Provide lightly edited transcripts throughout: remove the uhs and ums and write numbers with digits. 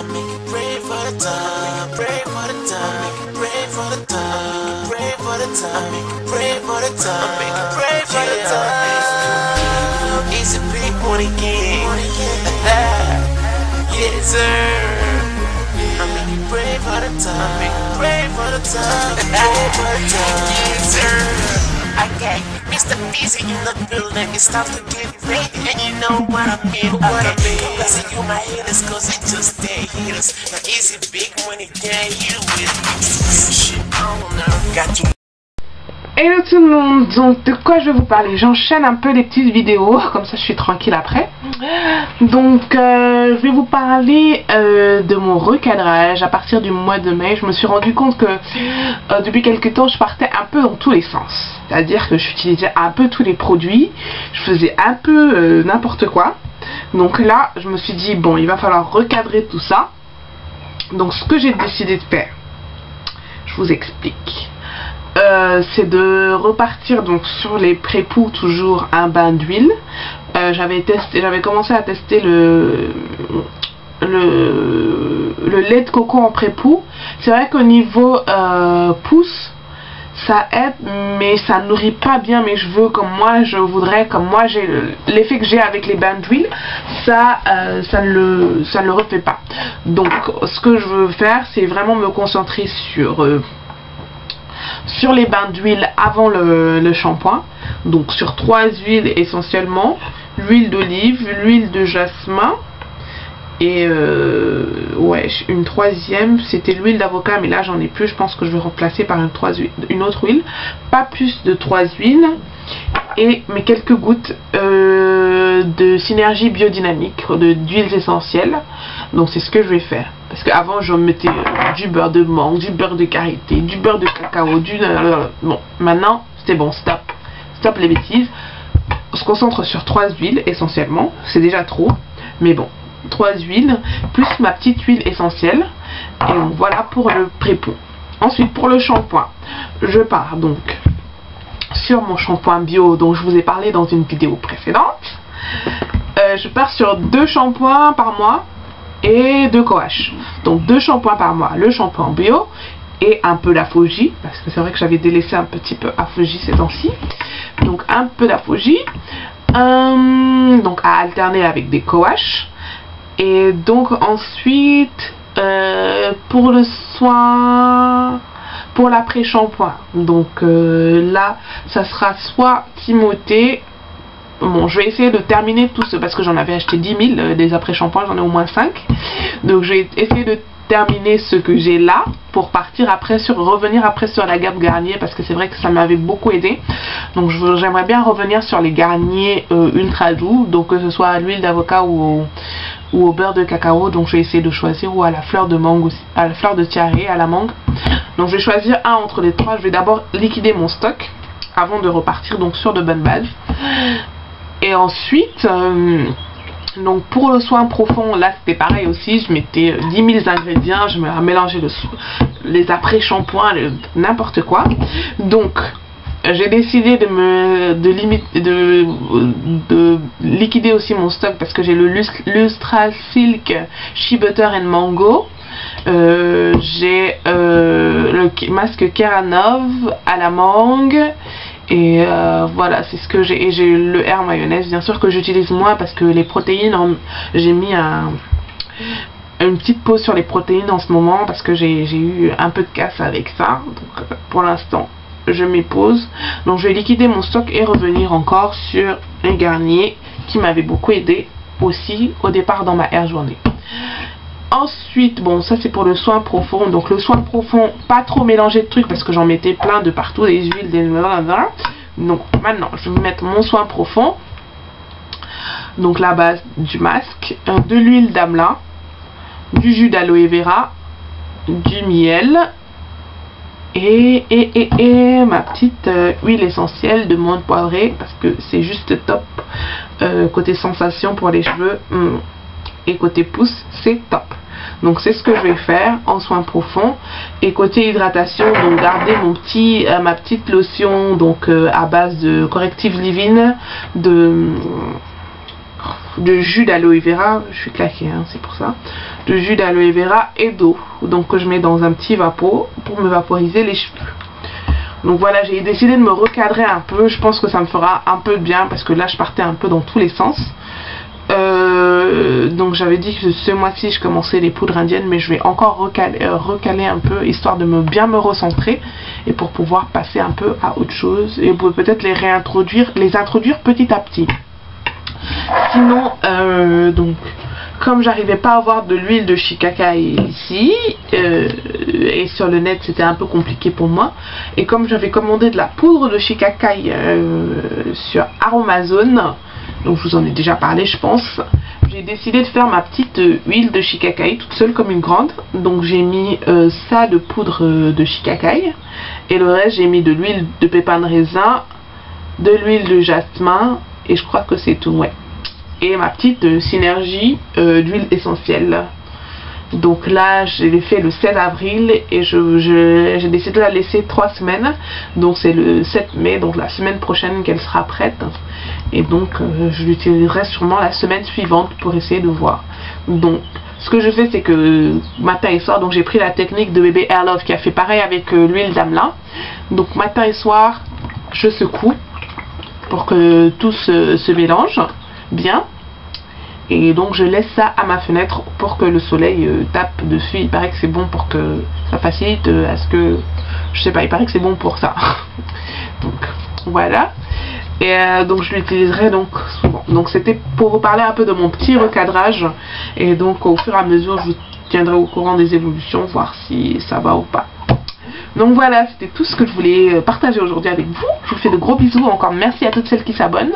I make it pray for the time, pray for the time, pray for the time, pray for the time, make it pray for the time, make it pray for the time. It's a big money game. Yes sir. I make it pray for the time, make it pray for the time, pray for the time. Yes sir. Okay, Mr. Busy in the building, it's time to get ready, and you know what I mean. Okay, see you my haters, cause it just stay haters. Now is it big money down here with shit on now? Got you. Hello tout le monde, donc de quoi je vais vous parler? J'enchaîne un peu les petites vidéos, comme ça je suis tranquille après. Donc je vais vous parler de mon recadrage à partir du mois de mai. Je me suis rendu compte que depuis quelques temps je partais un peu dans tous les sens. C'est-à-dire que j'utilisais un peu tous les produits, je faisais un peu n'importe quoi. Donc là je me suis dit bon, il va falloir recadrer tout ça. Donc ce que j'ai décidé de faire, je vous explique. C'est de repartir donc sur les pré-poux, toujours un bain d'huile. J'avais commencé à tester le lait de coco en pré-poux. C'est vrai qu'au niveau pousse, ça aide, mais ça nourrit pas bien mes cheveux comme moi je voudrais, comme moi j'ai l'effet que j'ai avec les bains d'huile, ça ne le refait pas. Donc ce que je veux faire, c'est vraiment me concentrer sur les bains d'huile avant le shampoing. Donc sur 3 huiles essentiellement: l'huile d'olive, l'huile de jasmin et ouais, une troisième c'était l'huile d'avocat, mais là j'en ai plus, je pense que je vais remplacer par une autre huile. Pas plus de 3 huiles, mais quelques gouttes de synergie biodynamique, d'huiles essentielles. Donc c'est ce que je vais faire, parce qu'avant je mettais du beurre de mangue, du beurre de karité, du beurre de cacao, bon, maintenant c'est bon, stop les bêtises. On se concentre sur 3 huiles essentiellement, c'est déjà trop, mais bon, 3 huiles plus ma petite huile essentielle, et donc voilà pour le pré-poux. Ensuite pour le shampoing, je pars donc sur mon shampoing bio dont je vous ai parlé dans une vidéo précédente. Je pars sur 2 shampoings par mois et 2 coaches. Donc 2 shampoings par mois, le shampoing bio et un peu d'Afogi, parce que c'est vrai que j'avais délaissé un petit peu Afogi ces temps-ci. Donc un peu d'Afogi, donc à alterner avec des coaches. Et donc ensuite pour le soin, pour l'après-shampoing, donc là ça sera soit Timothée. Bon, je vais essayer de terminer tout ce, parce que j'en avais acheté 10 000 des après-shampoings, j'en ai au moins 5. Donc je vais essayer de terminer ce que j'ai là pour partir après revenir après sur la gamme Garnier, parce que c'est vrai que ça m'avait beaucoup aidé. Donc j'aimerais bien revenir sur les Garnier ultra doux, donc que ce soit à l'huile d'avocat ou au beurre de cacao. Donc je vais essayer de choisir, ou à la fleur de mangue aussi, à la fleur de tiare, à la mangue. Donc je vais choisir un entre les trois. Je vais d'abord liquider mon stock avant de repartir donc sur de bonnes bases. Et ensuite, donc pour le soin profond, là c'était pareil aussi, je mettais 10 000 ingrédients, je me mélangeais les après-shampoings, n'importe quoi. Donc j'ai décidé de liquider aussi mon stock, parce que j'ai le Lustra Silk Shea Butter and Mango. J'ai le masque Keranov à la mangue. Et voilà, c'est ce que j'ai. Et j'ai le Air Mayonnaise, bien sûr, que j'utilise moins, parce que les protéines, j'ai mis une petite pause sur les protéines en ce moment, parce que j'ai eu un peu de casse avec ça. Donc pour l'instant je mets pause. Donc je vais liquider mon stock et revenir encore sur un Garnier qui m'avait beaucoup aidé aussi au départ dans ma Air journée. Ensuite, bon, ça c'est pour le soin profond. Donc le soin profond, pas trop mélanger de trucs, parce que j'en mettais plein de partout, des huiles, des... Donc maintenant, je vais mettre mon soin profond. Donc la base du masque, de l'huile d'amla, du jus d'aloe vera, du miel et ma petite huile essentielle de menthe poivrée, parce que c'est juste top côté sensation pour les cheveux, et côté pouce c'est top. Donc c'est ce que je vais faire en soin profond. Et côté hydratation, donc garder ma petite lotion donc à base de corrective living, de de jus d'aloe vera, je suis claquée, hein, c'est pour ça, de jus d'aloe vera et d'eau, donc que je mets dans un petit vapeau pour me vaporiser les cheveux. Donc voilà, j'ai décidé de me recadrer un peu, je pense que ça me fera un peu de bien parce que là je partais un peu dans tous les sens. Donc j'avais dit que ce mois-ci je commençais les poudres indiennes, mais je vais encore recaler un peu histoire de bien me recentrer et pour pouvoir passer un peu à autre chose et peut-être les introduire petit à petit. Sinon donc comme j'arrivais pas à avoir de l'huile de shikakai ici et sur le net c'était un peu compliqué pour moi, et comme j'avais commandé de la poudre de shikakai sur Aromazone, donc je vous en ai déjà parlé je pense, j'ai décidé de faire ma petite huile de shikakai toute seule comme une grande. Donc j'ai mis ça de poudre de shikakai et le reste j'ai mis de l'huile de pépins de raisin, de l'huile de jasmin et je crois que c'est tout, ouais. Et ma petite synergie d'huile essentielle. Donc là je l'ai fait le 16 avril et j'ai décidé de la laisser 3 semaines. Donc c'est le 7 mai, donc la semaine prochaine qu'elle sera prête. Et donc je l'utiliserai sûrement la semaine suivante pour essayer de voir. Donc ce que je fais c'est que matin et soir, donc j'ai pris la technique de bébé Air Love qui a fait pareil avec l'huile d'Amelin. Donc matin et soir je secoue pour que tout se mélange bien. Et donc je laisse ça à ma fenêtre pour que le soleil tape dessus. Il paraît que c'est bon pour que ça facilite à ce que... Je sais pas, il paraît que c'est bon pour ça. Donc voilà. Et donc je l'utiliserai donc souvent. Donc c'était pour vous parler un peu de mon petit recadrage. Et donc au fur et à mesure je vous tiendrai au courant des évolutions, voir si ça va ou pas. Donc voilà, c'était tout ce que je voulais partager aujourd'hui avec vous. Je vous fais de gros bisous. Encore merci à toutes celles qui s'abonnent.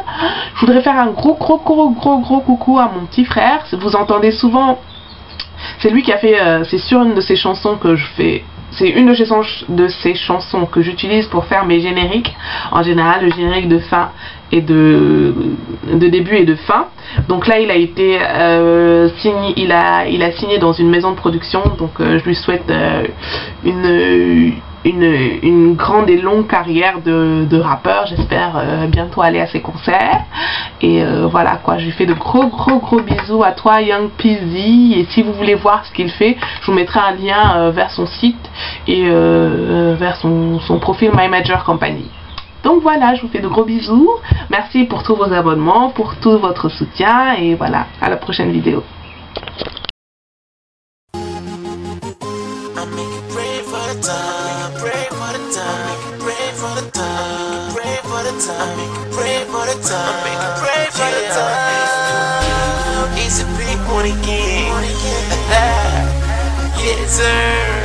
Je voudrais faire un gros coucou à mon petit frère. Vous entendez souvent, c'est lui qui a fait, c'est sur une de ses chansons que je fais. C'est une de ces chansons que j'utilise pour faire mes génériques. En général, le générique de fin et de début et de fin. Donc là, il a été signé, il a signé dans une maison de production. Donc je lui souhaite une grande et longue carrière de rappeur. J'espère bientôt aller à ses concerts. Et voilà quoi, je lui fais de gros bisous à toi Young Peasy. Et si vous voulez voir ce qu'il fait, je vous mettrai un lien vers son site et vers son profil My Major Company. Donc voilà, je vous fais de gros bisous. Merci pour tous vos abonnements, pour tout votre soutien. Et voilà, à la prochaine vidéo. Yes, sir.